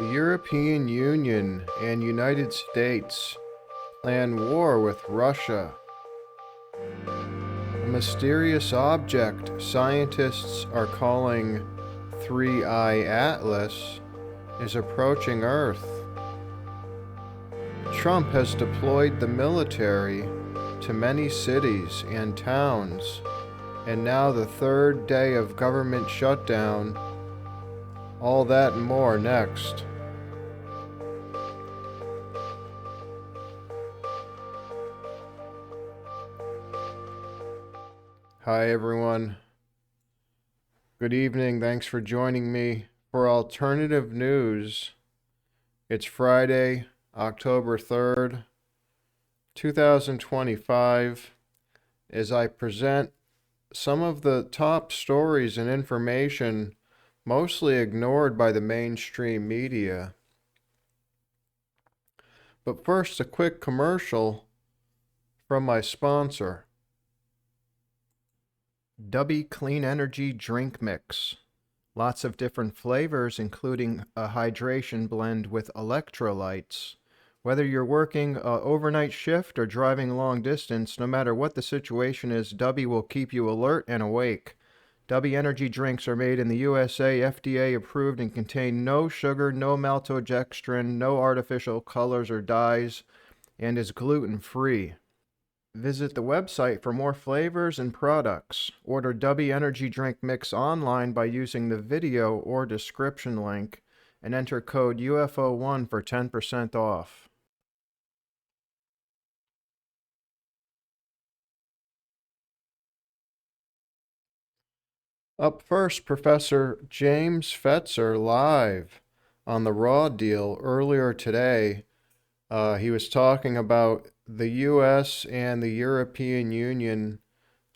The European Union and United States plan war with Russia. A mysterious object scientists are calling Three-Eye Atlas is approaching Earth. Trump has deployed the military to many cities and towns, and now the third day of government shutdown. All that and more next. Hi everyone. Good evening. Thanks for joining me for Alternative News. It's Friday, October 3rd, 2025, as I present some of the top stories and information mostly ignored by the mainstream media. But first, a quick commercial from my sponsor. Dubby Clean Energy Drink Mix. Lots of different flavors, including a hydration blend with electrolytes. Whether you're working an overnight shift or driving long distance, no matter what the situation is, Dubby will keep you alert and awake. Dubby energy drinks are made in the USA, FDA approved, and contain no sugar, no maltodextrin, no artificial colors or dyes, and is gluten-free. Visit the website for more flavors and products. Order Dubby Energy Drink Mix online by using the video or description link and enter code UFO1 for 10% off. Up first, Professor James Fetzer live on the Raw Deal earlier today. He was talking about the U.S. and the European Union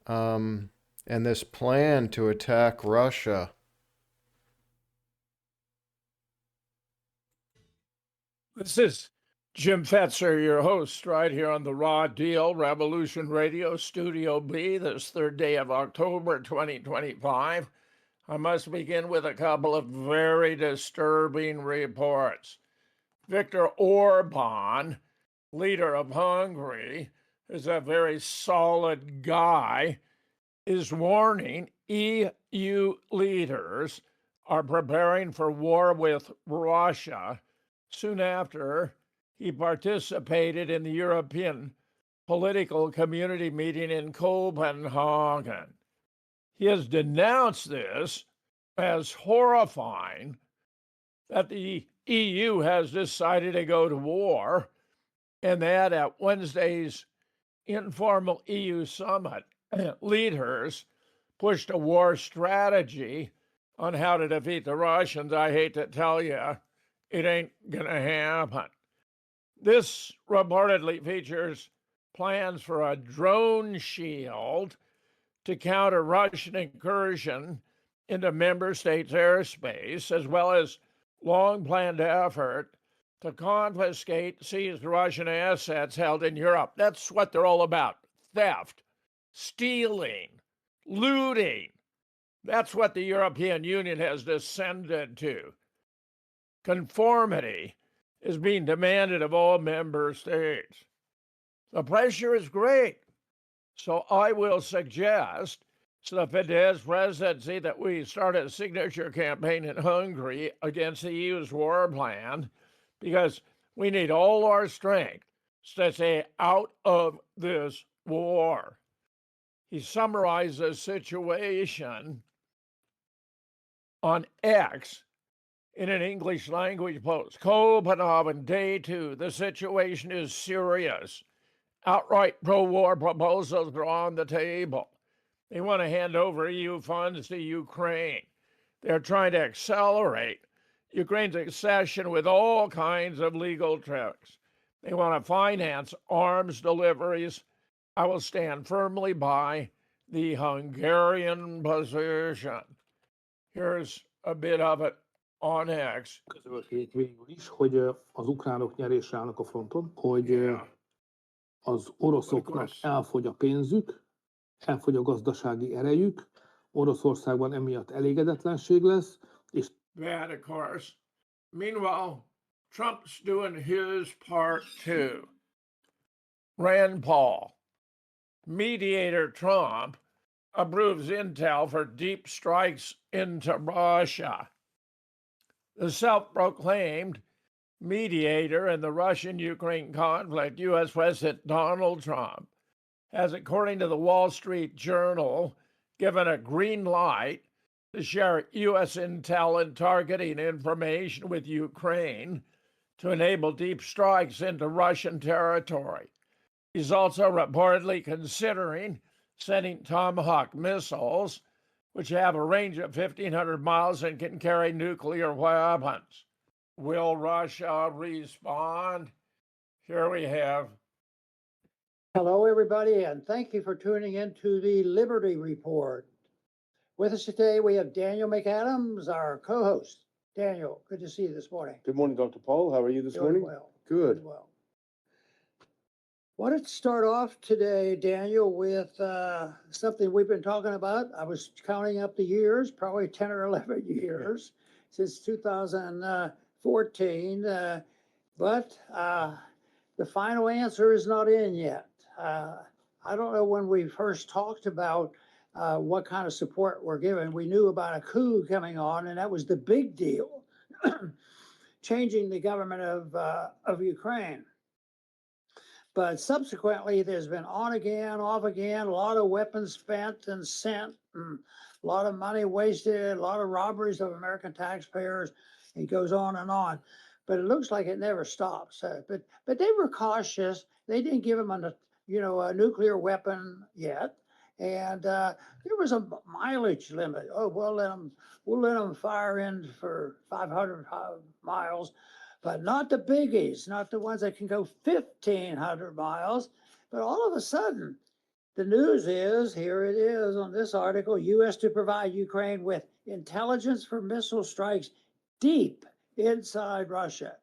and this plan to attack Russia. This is Jim Fetzer, your host, right here on the Raw Deal, Revolution Radio, Studio B, this third day of October 2025. I must begin with a couple of very disturbing reports. Viktor Orban, leader of Hungary, is a very solid guy, is warning EU leaders are preparing for war with Russia soon after he participated in the European political community meeting in Copenhagen. He has denounced this as horrifying that the EU has decided to go to war, and that at Wednesday's informal EU summit, leaders pushed a war strategy on how to defeat the Russians. I hate to tell you, it ain't gonna happen. This reportedly features plans for a drone shield to counter Russian incursion into member states' airspace, as well as long-planned effort to confiscate seized Russian assets held in Europe. That's what they're all about. Theft, stealing, looting. That's what the European Union has descended to. Conformity is being demanded of all member states. The pressure is great. So I will suggest to the Fidesz presidency that we start a signature campaign in Hungary against the EU's war plan, because we need all our strength to stay out of this war. He summarized the situation on X in an English language post. Copenhagen, day 2. The situation is serious. Outright pro-war proposals are on the table. They want to hand over EU funds to Ukraine. They're trying to accelerate Ukraine's accession with all kinds of legal tricks. They want to finance arms deliveries. I will stand firmly by the Hungarian position. Here's a bit of it on X. Közölték végül is, hogy az ukránok nyerésre állnak a fronton, hogy az oroszoknak elfogy a pénzük, elfogy a gazdasági erejük, Oroszországban emiatt elégedetlenség lesz, és that, of course, Meanwhile, Trump's doing his part too. Rand Paul, mediator Trump, approves intel for deep strikes into Russia. The self-proclaimed mediator in the Russian-Ukraine conflict, U.S. President Donald Trump, has, according to the Wall Street Journal, given a green light to share U.S. intel and targeting information with Ukraine to enable deep strikes into Russian territory. He's also reportedly considering sending Tomahawk missiles, which have a range of 1,500 miles and can carry nuclear weapons. Will Russia respond? Here we have. Hello, everybody, and thank you for tuning in to the Liberty Report. With us today, we have Daniel McAdams, our co-host. Daniel, good to see you this morning. Good morning, Dr. Paul. How are you this morning? Well. Good. Well. Wanted to start off today, Daniel, with something we've been talking about. I was counting up the years, probably 10 or 11 years since 2014, but the final answer is not in yet. I don't know when we first talked about what kind of support we're given. We knew about a coup coming on, and that was the big deal, changing the government of Ukraine. But subsequently, there's been on again, off again, a lot of weapons spent and sent, and a lot of money wasted, a lot of robberies of American taxpayers. It goes on and on. But it looks like it never stops. But they were cautious. They didn't give them a nuclear weapon yet, and there was a mileage limit. Oh, we'll let them fire in for 500 miles, but not the biggies, not the ones that can go 1,500 miles. But all of a sudden, the news is, here it is on this article, U.S. to provide Ukraine with intelligence for missile strikes deep inside Russia.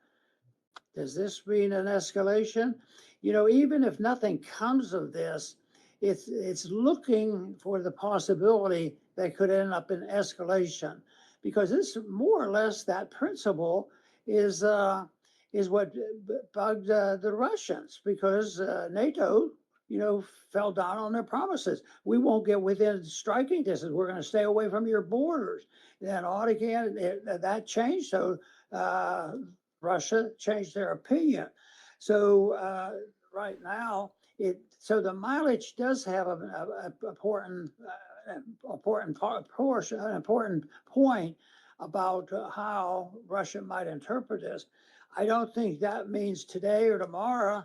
Does this mean an escalation? You know, even if nothing comes of this, it's looking for the possibility that could end up in escalation, because it's more or less that principle is what bugged the Russians, because NATO, fell down on their promises. We won't get within striking distance. We're going to stay away from your borders. Then on again, that changed. So Russia changed their opinion. So right now, so the mileage does have an important point about how Russia might interpret this. I don't think that means today or tomorrow.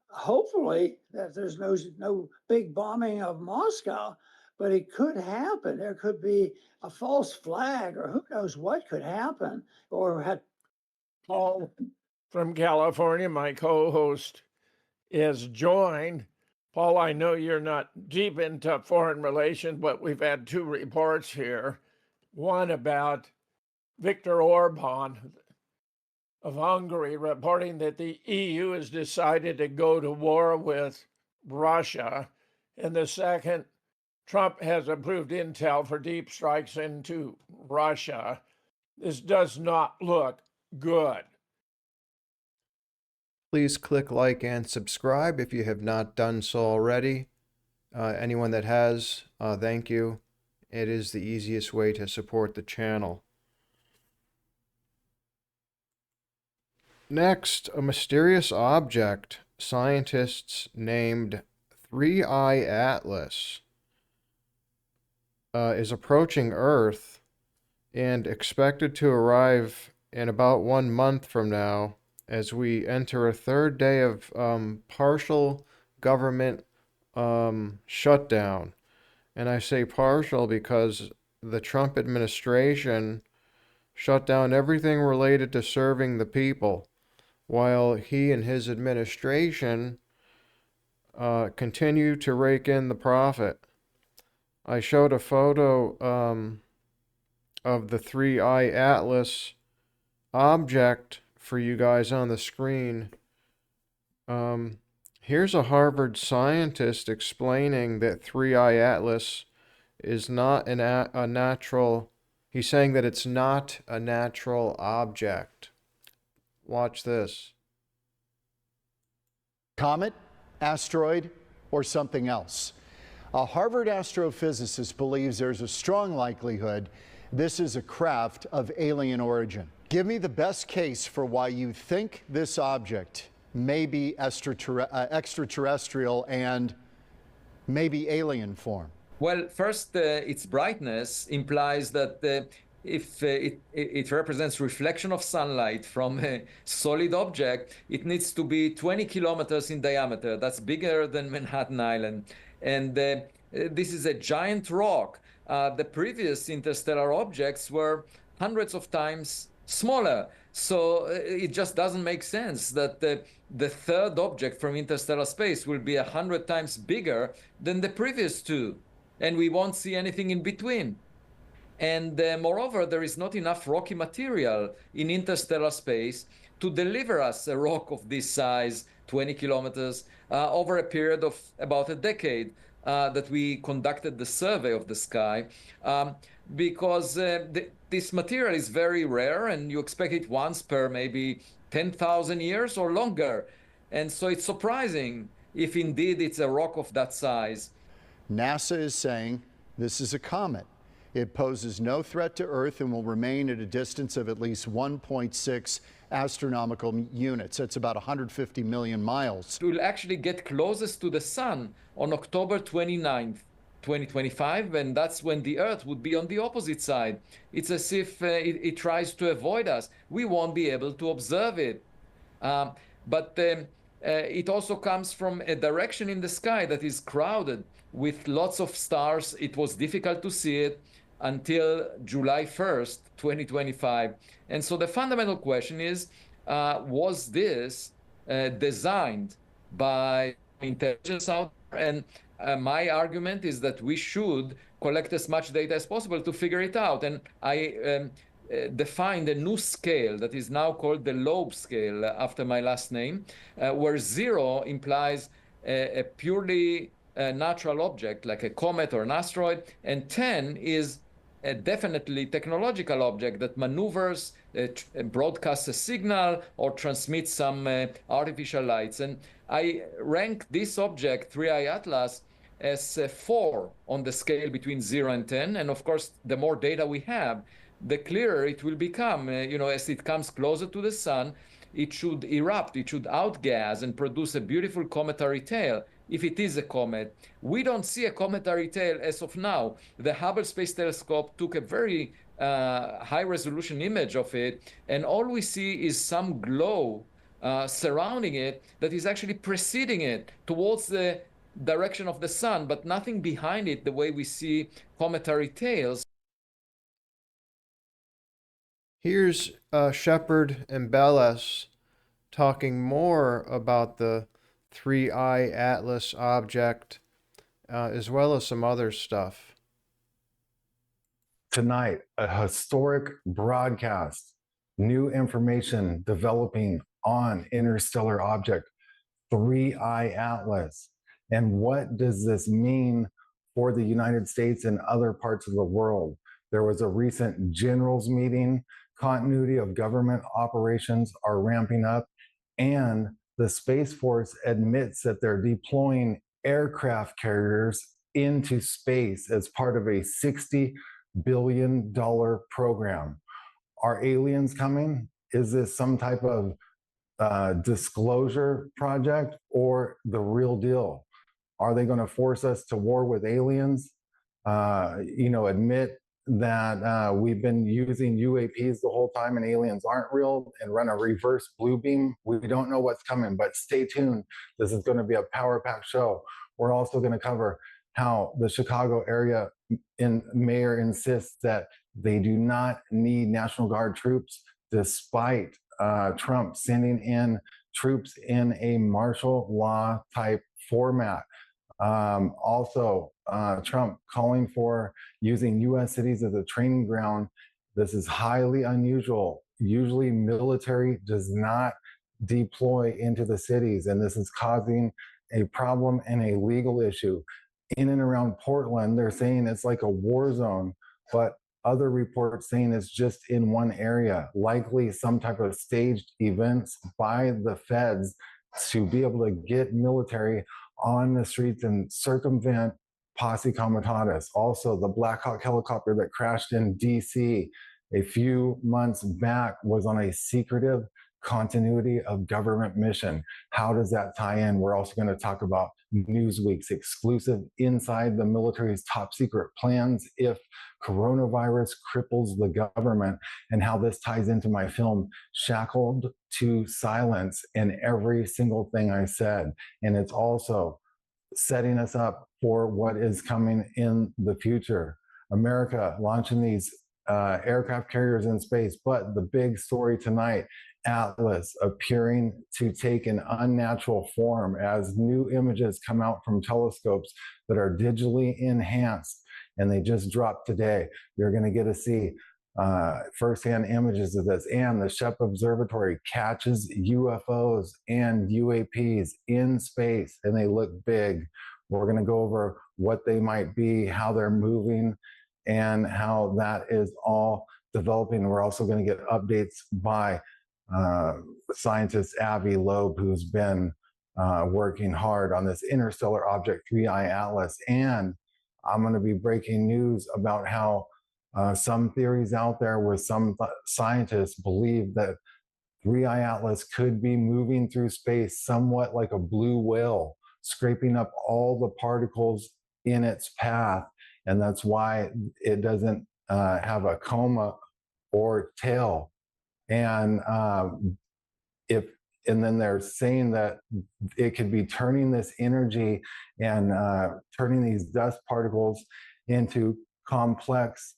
Hopefully that there's no big bombing of Moscow, but it could happen. There could be a false flag, or who knows what could happen. Or had Paul from California, my co-host, is joined. Paul, I know you're not deep into foreign relations, but we've had two reports here. One about Viktor Orban of Hungary reporting that the EU has decided to go to war with Russia. And the second, Trump has approved intel for deep strikes into Russia. This does not look good. Please click like and subscribe if you have not done so already. Anyone that has, thank you. It is the easiest way to support the channel. Next, a mysterious object scientists named 3-Eye Atlas is approaching Earth and expected to arrive in about 1 month from now, as we enter a third day of partial government shutdown. And I say partial because the Trump administration shut down everything related to serving the people, while he and his administration continue to rake in the profit. I showed a photo of the 3-Eye Atlas object for you guys on the screen. Here's a Harvard scientist explaining that 3-Eye Atlas is not a natural He's saying that it's not a natural object. Watch this. Comet, asteroid, or something else. A Harvard astrophysicist believes there's a strong likelihood this is a craft of alien origin. Give me the best case for why you think this object may be extraterrestrial and maybe alien form. Well, first, its brightness implies that if it represents reflection of sunlight from a solid object, it needs to be 20 kilometers in diameter. That's bigger than Manhattan Island. And this is a giant rock. The previous interstellar objects were hundreds of times smaller. So it just doesn't make sense that the third object from interstellar space will be 100 times bigger than the previous two. And we won't see anything in between. And moreover, there is not enough rocky material in interstellar space to deliver us a rock of this size, 20 kilometers, over a period of about a decade that we conducted the survey of the sky, because this material is very rare and you expect it once per maybe 10,000 years or longer. And so it's surprising if indeed it's a rock of that size. NASA is saying this is a comet. It poses no threat to Earth and will remain at a distance of at least 1.6 astronomical units. That's about 150 million miles. It will actually get closest to the sun on October 29th, 2025, and that's when the Earth would be on the opposite side. It's as if it tries to avoid us. We won't be able to observe it. But it also comes from a direction in the sky that is crowded with lots of stars. It was difficult to see it until July 1st, 2025. And so the fundamental question is, was this designed by intelligence out there? And my argument is that we should collect as much data as possible to figure it out. And I defined a new scale that is now called the Loeb scale after my last name, where 0 implies a purely natural object like a comet or an asteroid, and 10 is a definitely technological object that maneuvers, broadcasts a signal, or transmits some artificial lights. And I rank this object, 3i Atlas, as 4 on the scale between 0 and 10. And of course, the more data we have, the clearer it will become. As it comes closer to the sun, it should erupt, it should outgas and produce a beautiful cometary tail. If it is a comet, we don't see a cometary tail as of now. The Hubble Space Telescope took a very high-resolution image of it, and all we see is some glow surrounding it that is actually preceding it towards the direction of the sun, but nothing behind it the way we see cometary tails. Here's Shepard and Ambellas talking more about the 3i Atlas object, as well as some other stuff. Tonight, a historic broadcast, new information developing on interstellar object 3i Atlas. And what does this mean for the United States and other parts of the world? There was a recent generals meeting. Continuity of government operations are ramping up, and the Space Force admits that they're deploying aircraft carriers into space as part of a $60 billion program. Are aliens coming? Is this some type of disclosure project or the real deal? Are they going to force us to war with aliens? Admit that we've been using UAPs the whole time and aliens aren't real, and run a reverse blue beam? We don't know what's coming, but stay tuned. This is going to be a power-packed show. We're also going to cover how the Chicago area mayor insists that they do not need National Guard troops, despite Trump sending in troops in a martial law type format. Trump calling for using U.S. cities as a training ground. This is highly unusual. Usually military does not deploy into the cities, and this is causing a problem and a legal issue. In and around Portland, they're saying it's like a war zone, but other reports saying it's just in one area, likely some type of staged events by the feds to be able to get military on the streets and circumvent posse comitatus. Also, the Black Hawk helicopter that crashed in DC a few months back was on a secretive continuity of government mission. How does that tie in? We're also going to talk about Newsweek's exclusive inside the military's top secret plans if coronavirus cripples the government, and how this ties into my film Shackled to Silence and every single thing I said. And it's also setting us up for what is coming in the future. America launching these aircraft carriers in space, but the big story tonight, Atlas appearing to take an unnatural form as new images come out from telescopes that are digitally enhanced, and they just dropped today. You're going to get to see firsthand images of this, and the Shepard Observatory catches UFOs and UAPs in space, and they look big. We're going to go over what they might be, how they're moving, and how that is all developing. We're also going to get updates by scientist Avi Loeb, who's been working hard on this interstellar object 3I Atlas. And I'm going to be breaking news about how some theories out there where some scientists believe that 3I Atlas could be moving through space somewhat like a blue whale, scraping up all the particles in its path. And that's why it doesn't have a coma or tail. And then they're saying that it could be turning this energy and turning these dust particles into complex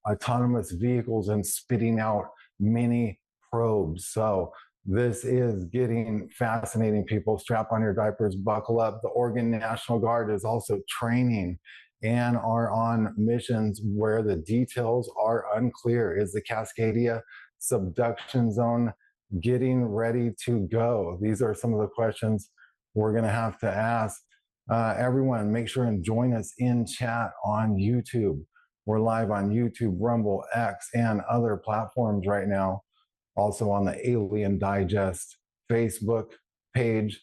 autonomous vehicles and spitting out mini probes. So this is getting fascinating, people. Strap on your diapers, buckle up. The Oregon National Guard is also training and are on missions where the details are unclear. Is the Cascadia subduction zone getting ready to go? These are some of the questions we're going to have to ask. Everyone, make sure and join us in chat on YouTube. We're live on YouTube, Rumble, X, and other platforms right now. Also on the Alien Digest Facebook page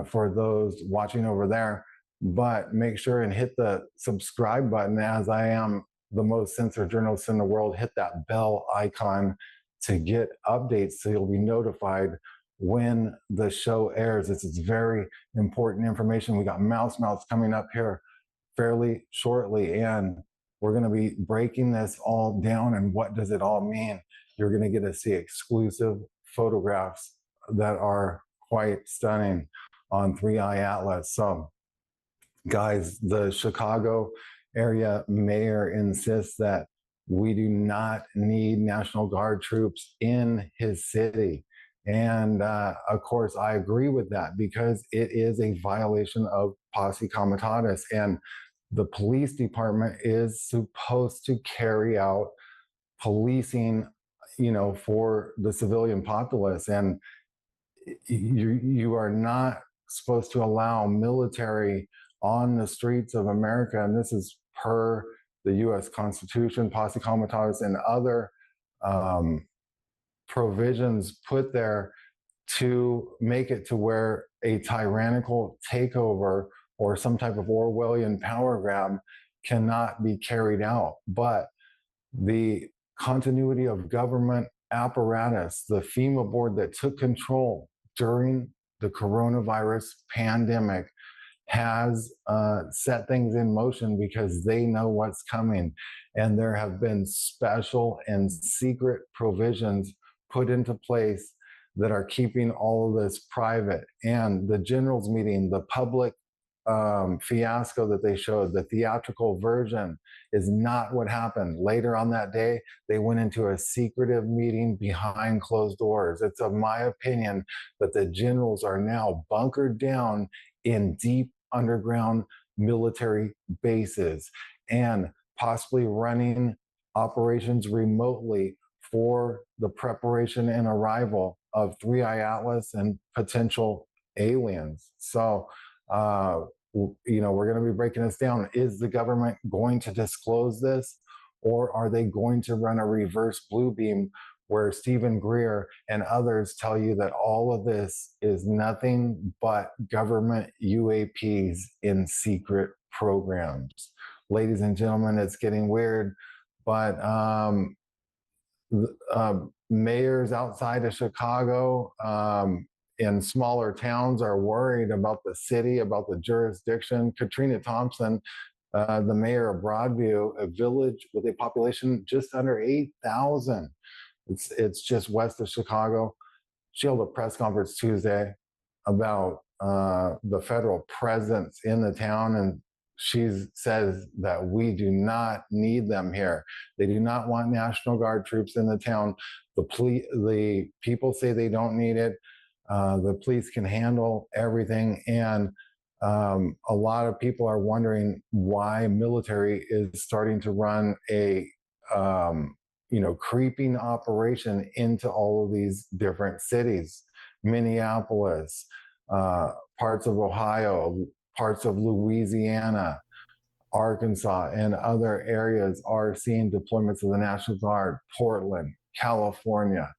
for those watching over there. But make sure and hit the subscribe button, as I am the most censored journalist in the world. Hit that bell icon to get updates so you'll be notified when the show airs. This is very important information. We got Mouse Mouths coming up here fairly shortly, and we're going to be breaking this all down and what does it all mean. You're going to get to see exclusive photographs that are quite stunning on 3I Atlas. So, guys, the Chicago area mayor insists that we do not need National Guard troops in his city. And of course, I agree with that because it is a violation of posse comitatus. And the police department is supposed to carry out policing, for the civilian populace. And you are not supposed to allow military on the streets of America. And this is per the U.S. Constitution, posse comitatus, and other provisions put there to make it to where a tyrannical takeover or some type of Orwellian power grab cannot be carried out. But the continuity of government apparatus, the FEMA board that took control during the coronavirus pandemic, has set things in motion because they know what's coming. And there have been special and secret provisions put into place that are keeping all of this private. And the generals meeting, the public fiasco that they showed, the theatrical version, is not what happened. Later on that day, they went into a secretive meeting behind closed doors. It's of my opinion that the generals are now bunkered down in deep underground military bases and possibly running operations remotely for the preparation and arrival of 3I Atlas and potential aliens. So, we're going to be breaking this down. Is the government going to disclose this, Or are they going to run a reverse blue beam where Stephen Greer and others tell you that all of this is nothing but government UAPs in secret programs? Ladies and gentlemen, it's getting weird, but mayors outside of Chicago in smaller towns are worried about the city, about the jurisdiction. Katrina Thompson, the mayor of Broadview, a village with a population just under 8,000. It's just west of Chicago. She held a press conference Tuesday about the federal presence in the town, and she says that we do not need them here. They do not want National Guard troops in the town. The people say they don't need it. The police can handle everything, and a lot of people are wondering why military is starting to run a creeping operation into all of these different cities. Minneapolis, parts of Ohio, parts of Louisiana, Arkansas, and other areas are seeing deployments of the National Guard. Portland, California.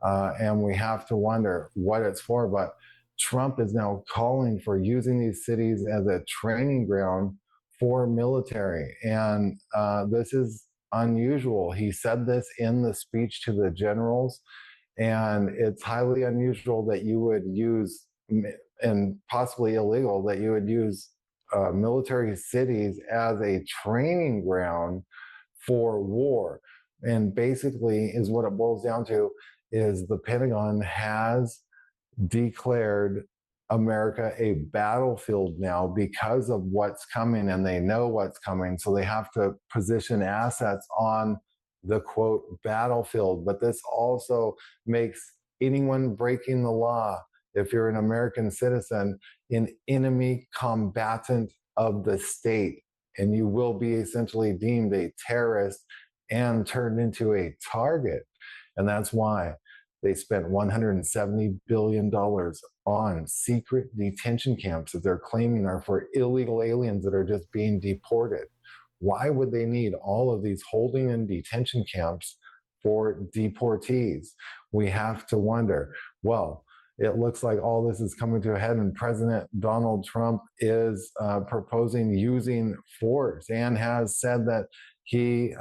And we have to wonder what it's for. But Trump is now calling for using these cities as a training ground for military. And this is unusual. He said this in the speech to the generals, and it's highly unusual that you would use, and possibly illegal, that you would use military cities as a training ground for war. And basically is what it boils down to is the Pentagon has declared America a battlefield now because of what's coming, and they know what's coming. So they have to position assets on the quote battlefield. But this also makes anyone breaking the law, if you're an American citizen, an enemy combatant of the state, and you will be essentially deemed a terrorist and turned into a target. And that's why they spent $170 billion on secret detention camps that they're claiming are for illegal aliens that are just being deported. Why would they need all of these holding and detention camps for deportees? We have to wonder. Well, it looks like all this is coming to a head, and President Donald Trump is proposing using force and has said that he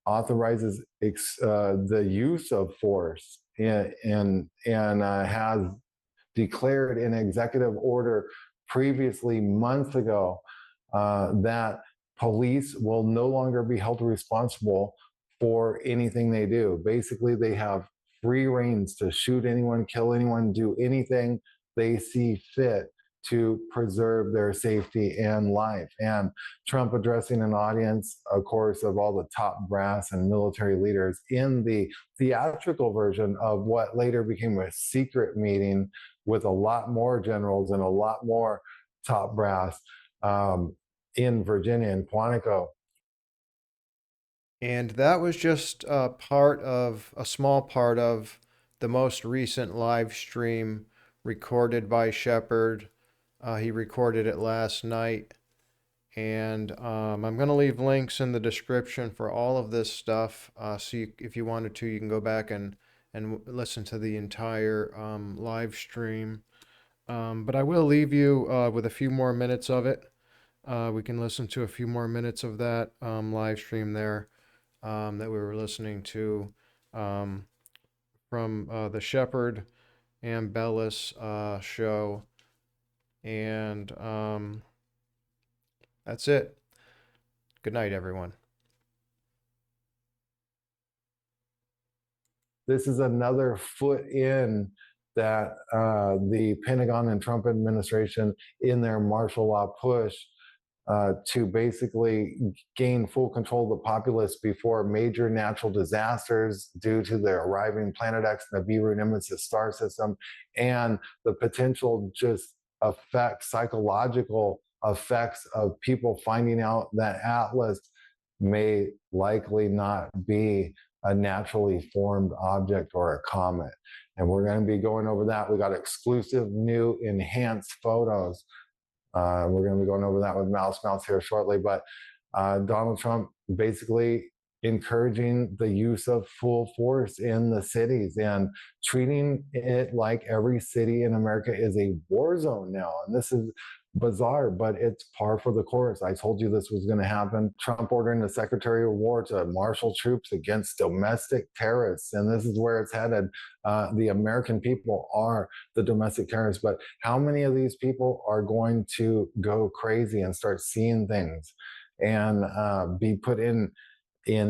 authorizes the use of force and has declared in executive order previously months ago that police will no longer be held responsible for anything they do. Basically, they have free reins to shoot anyone, kill anyone, do anything they see fit to preserve their safety and life. And Trump addressing an audience, of course, of all the top brass and military leaders in the theatrical version of what later became a secret meeting with a lot more generals and a lot more top brass in Virginia, in Quantico. And that was just a small part of the most recent live stream recorded by Shepard. He recorded it last night. And I'm going to leave links in the description for all of this stuff. So if you wanted to, you can go back and listen to the entire live stream. But I will leave you with a few more minutes of it. We can listen to a few more minutes of that live stream there that we were listening to from the Shepard Ambellas show. And that's it. Good night, everyone. This is another foot in that the Pentagon and Trump administration in their martial law push to basically gain full control of the populace before major natural disasters due to the arriving Planet X and the Nibiru Nemesis star system, and the potential just psychological effects of people finding out that Atlas may likely not be a naturally formed object or a comet. And we're going to be going over that. We got exclusive new enhanced photos. We're going to be going over that with Mouse here shortly. But Donald Trump basically encouraging the use of full force in the cities and treating it like every city in America is a war zone now. And this is bizarre, but it's par for the course. I told you this was going to happen. Trump ordering the Secretary of War to marshal troops against domestic terrorists. And this is where it's headed. The American people are the domestic terrorists. But how many of these people are going to go crazy and start seeing things and be put in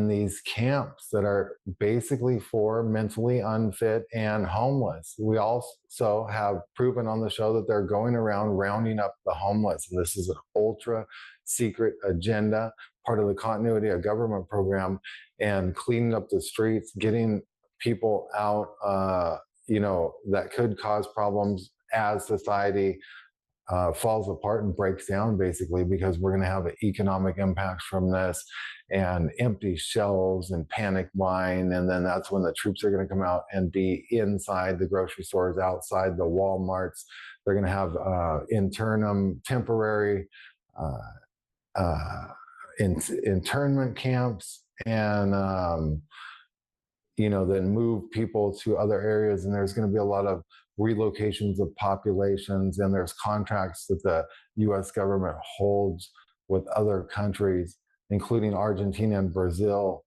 these camps that are basically for mentally unfit and homeless? We also have proven on the show that they're going around rounding up the homeless. And this is an ultra secret agenda, part of the continuity of government program, and cleaning up the streets, getting people out, that could cause problems as society falls apart and breaks down, basically, because we're going to have an economic impact from this and empty shelves and panic buying. And then that's when the troops are going to come out and be inside the grocery stores, outside the Walmarts. They're going to have temporary internment camps, and then move people to other areas. And there's going to be a lot of relocations of populations, and there's contracts that the U.S. government holds with other countries, including Argentina and Brazil,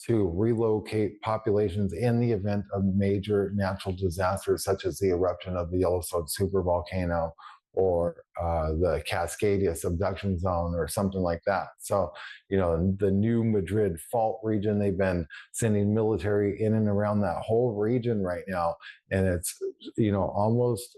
to relocate populations in the event of major natural disasters, such as the eruption of the Yellowstone supervolcano or the Cascadia subduction zone or something like that. So, the new Madrid fault region, they've been sending military in and around that whole region right now. And it's, almost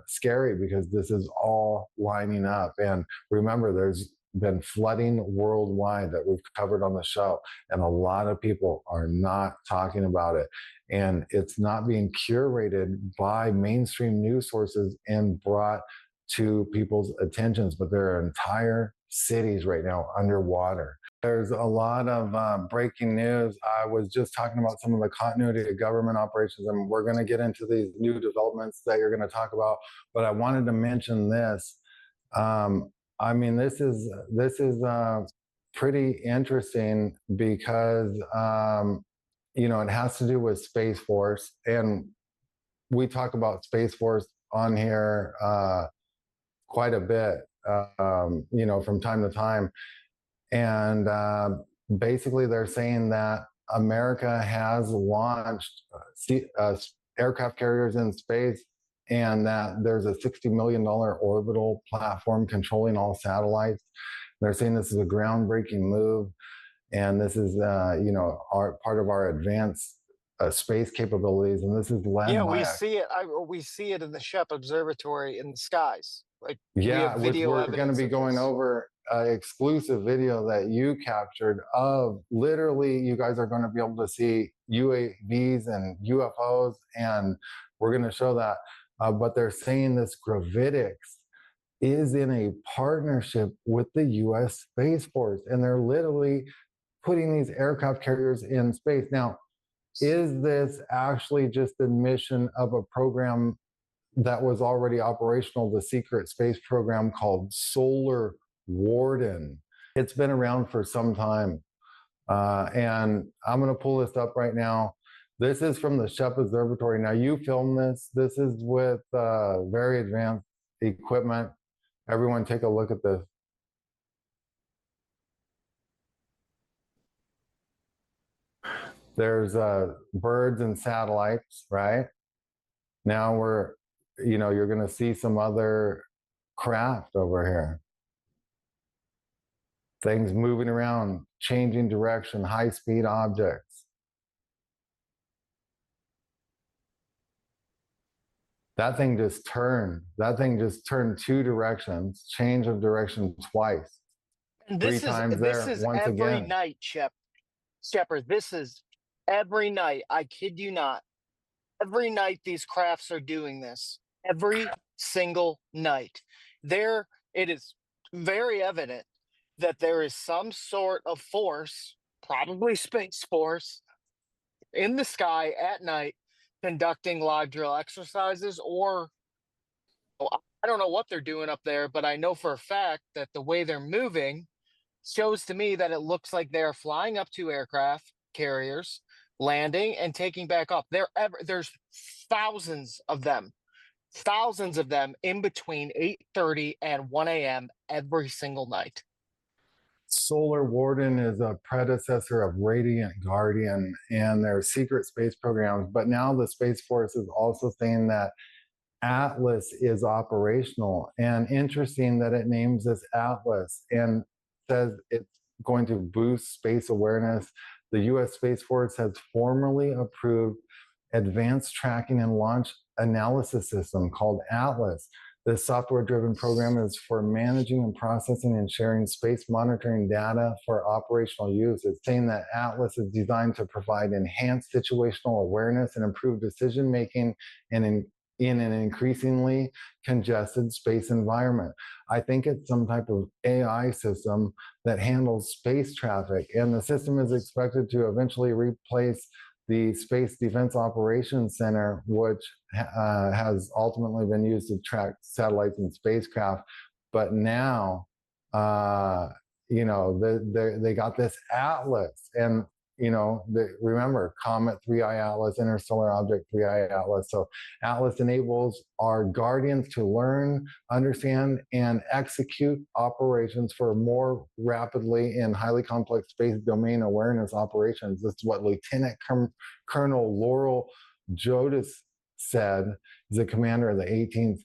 scary, because this is all lining up. And remember, there's been flooding worldwide that we've covered on the show, and a lot of people are not talking about it. And it's not being curated by mainstream news sources and brought to people's attentions, but there are entire cities right now underwater. There's a lot of breaking news. I was just talking about some of the continuity of government operations, and we're going to get into these new developments that you're going to talk about. But I wanted to mention this. This is pretty interesting, because it has to do with Space Force, and we talk about Space Force on here quite a bit, from time to time. And basically, they're saying that America has launched aircraft carriers in space, and that there's a $60 million orbital platform controlling all satellites. They're saying this is a groundbreaking move, and this is, part of our advanced space capabilities, and this is led by we see it in the Shepard Observatory in the skies. Like, yeah, which we're going to be going over exclusive video that you captured of, literally, you guys are going to be able to see UAVs and UFOs, and we're going to show that. But they're saying this Gravitics is in a partnership with the U.S. Space Force, and they're literally putting these aircraft carriers in space. Now, is this actually just the mission of a program that was already operational, the secret space program called Solar Warden? It's been around for some time. And I'm going to pull this up right now. This is from the Shepard Observatory. Now, you filmed this. This is with very advanced equipment. Everyone take a look at this. There's birds and satellites, right? Now you're going to see some other craft over here. Things moving around, changing direction, high-speed objects. That thing just turned. That thing just turned 2 directions, change of direction twice. And 3 times there, once every again. night, Shepard. This is every night. I kid you not. Every night these crafts are doing this. Every single night. It is very evident that there is some sort of force, probably Space Force, in the sky at night conducting live drill exercises, or I don't know what they're doing up there, but I know for a fact that the way they're moving, shows to me that it looks like they're flying up to aircraft carriers, landing and taking back off. There's thousands of them in between 8:30 and 1 a.m. every single night. Solar Warden is a predecessor of Radiant Guardian and their secret space programs, but now the Space Force is also saying that Atlas is operational. And interesting that it names this Atlas and says it's going to boost space awareness. The U.S. Space Force has formally approved advanced tracking and launch analysis system called Atlas. This software-driven program is for managing and processing and sharing space monitoring data for operational use. It's saying that Atlas is designed to provide enhanced situational awareness and improve decision-making in an increasingly congested space environment. I think it's some type of AI system that handles space traffic, and the system is expected to eventually replace the Space Defense Operations Center, which has ultimately been used to track satellites and spacecraft. But now, you know, they got this Atlas, and you know, remember Comet 3i Atlas, Interstellar Object 3i Atlas. So Atlas enables our guardians to learn, understand, and execute operations for more rapidly in highly complex space domain awareness operations. This is what Lieutenant Colonel Laurel Jodis said, is the commander of the 18th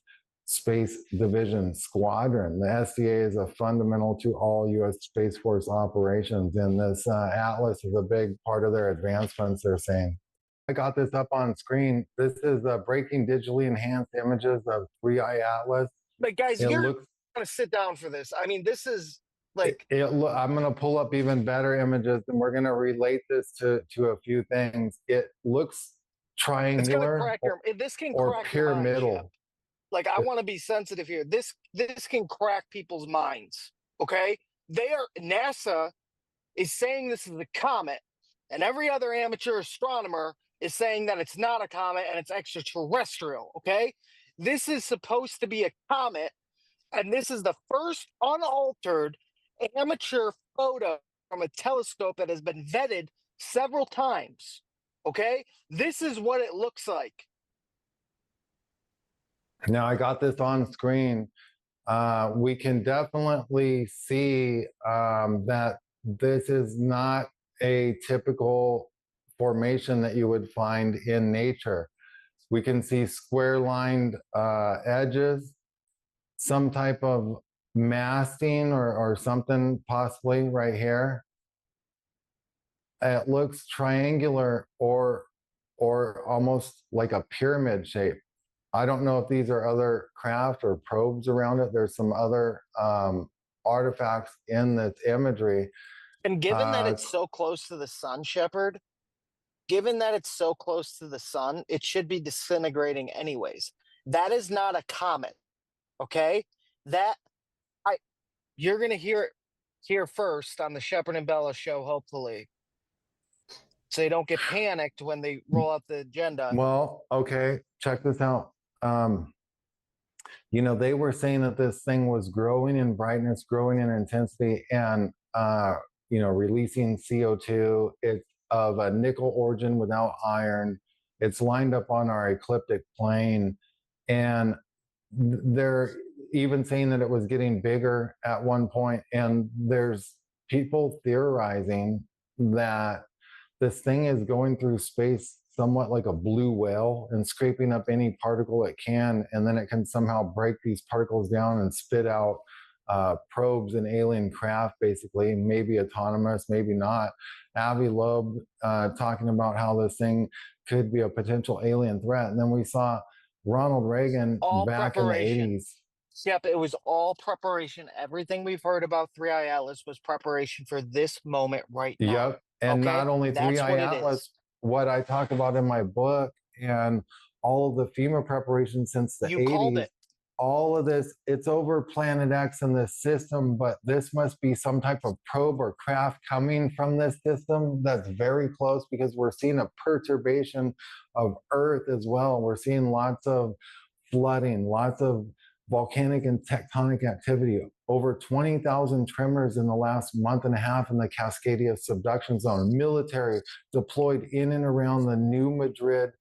Space Division Squadron. The SDA is a fundamental to all U.S. Space Force operations, and this Atlas is a big part of their advancements, they're saying. I got this up on screen. This is breaking digitally enhanced images of 3i Atlas. But guys, you're going to sit down for this. I mean, this is like... I'm going to pull up even better images, and we're going to relate this to a few things. It looks triangular or pyramidal. Like, I want to be sensitive here. This can crack people's minds, okay? NASA is saying this is a comet, and every other amateur astronomer is saying that it's not a comet and it's extraterrestrial, okay? This is supposed to be a comet, and this is the first unaltered amateur photo from a telescope that has been vetted several times, okay? This is what it looks like. Now I got this on screen. We can definitely see that this is not a typical formation that you would find in nature. We can see square-lined edges, some type of masting or something possibly right here. It looks triangular or almost like a pyramid shape. I don't know if these are other craft or probes around it. There's some other artifacts in this imagery. And given that it's so close to the sun, Shepard, given that it's so close to the sun, it should be disintegrating anyways. That is not a comet, okay? You're going to hear it here first on the Shepard and Bella show, hopefully. So you don't get panicked when they roll out the agenda. Well, okay, check this out. You know, they were saying that this thing was growing in brightness, growing in intensity, and, you know, releasing CO2. It's of a nickel origin without iron. It's lined up on our ecliptic plane. And they're even saying that it was getting bigger at one point. And there's people theorizing that this thing is going through space somewhat like a blue whale and scraping up any particle it can, and then it can somehow break these particles down and spit out probes and alien craft, basically, maybe autonomous, maybe not. Avi Loeb talking about how this thing could be a potential alien threat. And then we saw Ronald Reagan back in the 80s. Yep, it was all preparation. Everything we've heard about 3i Atlas was preparation for this moment right now. Yep. And not only 3i Atlas, what I talk about in my book and all of the FEMA preparation since the 80s, all of this, it's over Planet X in this system, but this must be some type of probe or craft coming from this system that's very close, because we're seeing a perturbation of Earth as well. We're seeing lots of flooding, lots of volcanic and tectonic activity. Over 20,000 tremors in the last month and a half in the Cascadia subduction zone. Military deployed in and around the New Madrid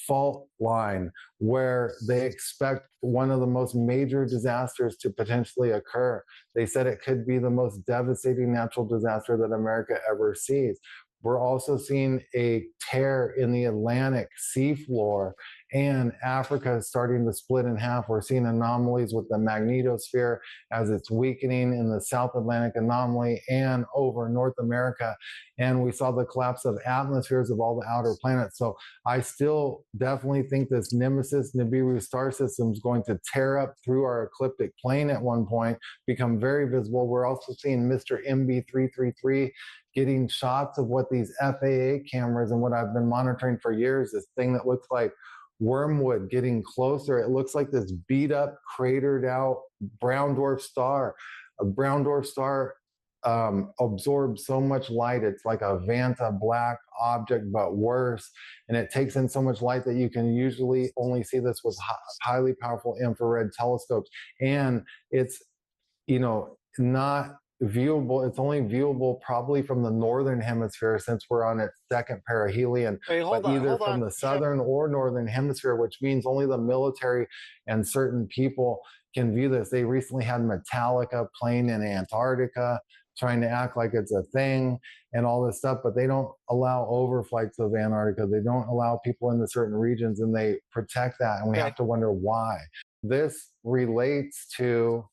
fault line, where they expect one of the most major disasters to potentially occur. They said it could be the most devastating natural disaster that America ever sees. We're also seeing a tear in the Atlantic seafloor, and Africa is starting to split in half. We're seeing anomalies with the magnetosphere as it's weakening in the South Atlantic anomaly and over North America. And we saw the collapse of atmospheres of all the outer planets. So I still definitely think this Nemesis Nibiru star system is going to tear up through our ecliptic plane at one point, become very visible. We're also seeing Mr. MB333 getting shots of what these FAA cameras and what I've been monitoring for years, this thing that looks like wormwood getting closer. It looks like this beat up, cratered out brown dwarf star. A brown dwarf star absorbs so much light. It's like a Vanta black object, but worse. And it takes in so much light that you can usually only see this with highly powerful infrared telescopes. And it's, not viewable. It's only viewable probably from the northern hemisphere, since we're on its second perihelion, but either from the southern or northern hemisphere, which means only the military and certain people can view this. They recently had Metallica playing in Antarctica, trying to act like it's a thing and all this stuff, but they don't allow overflights of Antarctica. They don't allow people into certain regions, and they protect that. And we have to wonder why. This relates to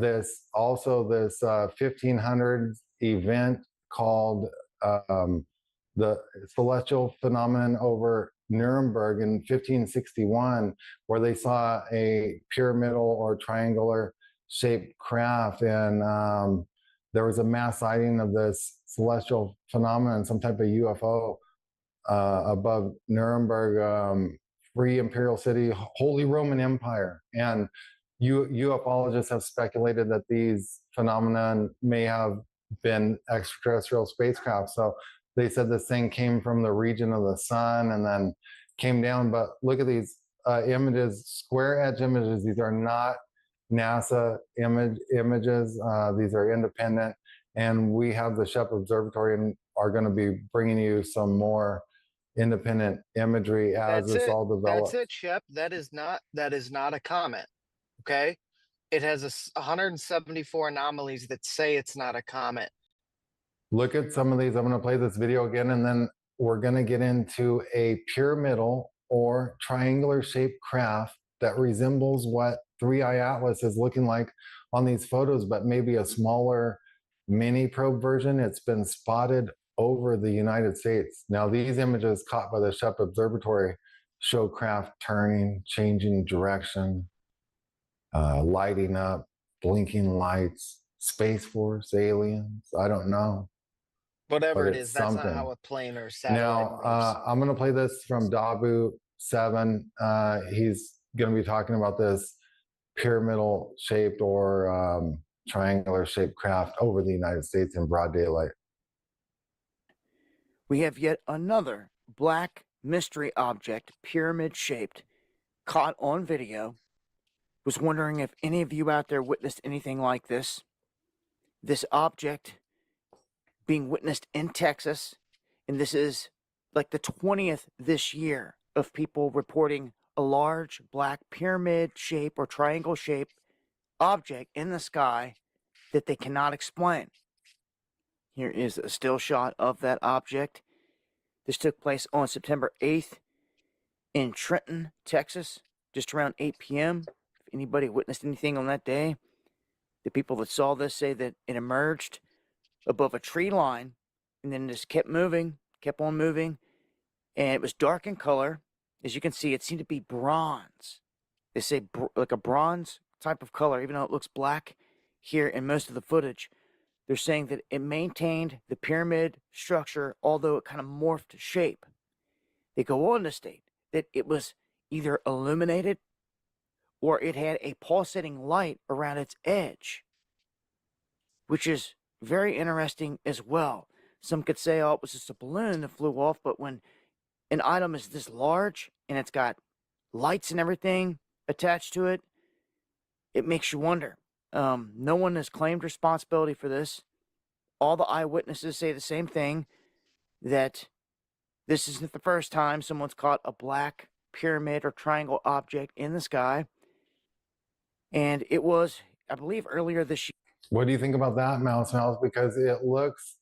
this 1500 event called the celestial phenomenon over Nuremberg in 1561, where they saw a pyramidal or triangular shaped craft, and there was a mass sighting of this celestial phenomenon, some type of UFO above Nuremberg, free imperial city, Holy Roman Empire. And ufologists have speculated that these phenomena may have been extraterrestrial spacecraft. So they said this thing came from the region of the sun and then came down. But look at these images, square edge images. These are not NASA images. These are independent. And we have the Shepard Observatory and are going to be bringing you some more independent imagery as this all develops. That's it, Shep. That is not a comment. Okay, it has 174 anomalies that say it's not a comet. Look at some of these. I'm going to play this video again, and then we're going to get into a pyramidal or triangular shaped craft that resembles what 3i Atlas is looking like on these photos, but maybe a smaller mini probe version. It's been spotted over the United States. Now, these images caught by the Shepard Observatory show craft turning, changing direction, lighting up, blinking lights, Space Force, aliens, I don't know. Whatever it is, that's not how a plane or satellite Now, moves. I'm going to play this from Dabu 7. He's going to be talking about this pyramidal shaped or triangular shaped craft over the United States in broad daylight. We have yet another black mystery object, pyramid shaped, caught on video. Was wondering if any of you out there witnessed anything like this. This object being witnessed in Texas, and this is like the 20th this year of people reporting a large black pyramid shape or triangle shaped object in the sky that they cannot explain. Here is a still shot of that object. This took place on September 8th in Trenton, Texas, just around 8 p.m. If anybody witnessed anything on that day, the people that saw this say that it emerged above a tree line and then just kept moving, kept on moving, and it was dark in color. As you can see, it seemed to be bronze. They say like a bronze type of color, even though it looks black here in most of the footage. They're saying that it maintained the pyramid structure, although it kind of morphed shape. They go on to state that it was either illuminated or it had a pulsating light around its edge, which is very interesting as well. Some could say, oh, it was just a balloon that flew off, but when an item is this large and it's got lights and everything attached to it, it makes you wonder. No one has claimed responsibility for this. All the eyewitnesses say the same thing, that this isn't the first time someone's caught a black pyramid or triangle object in the sky. And it was, I believe, earlier this year. What do you think about that, Mouse? Because it looks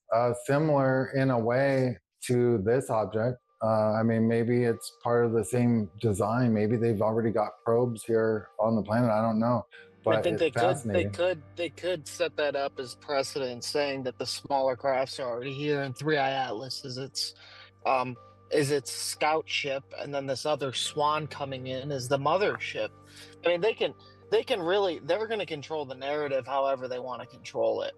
similar in a way to this object. I mean, maybe it's part of the same design. Maybe they've already got probes here on the planet. I don't know. But I think it's fascinating. they could set that up as precedent, saying that the smaller crafts are already here, and 3i Atlas is its scout ship, and then this other Swan coming in is the mothership. I mean, they're going to control the narrative however they want to control it.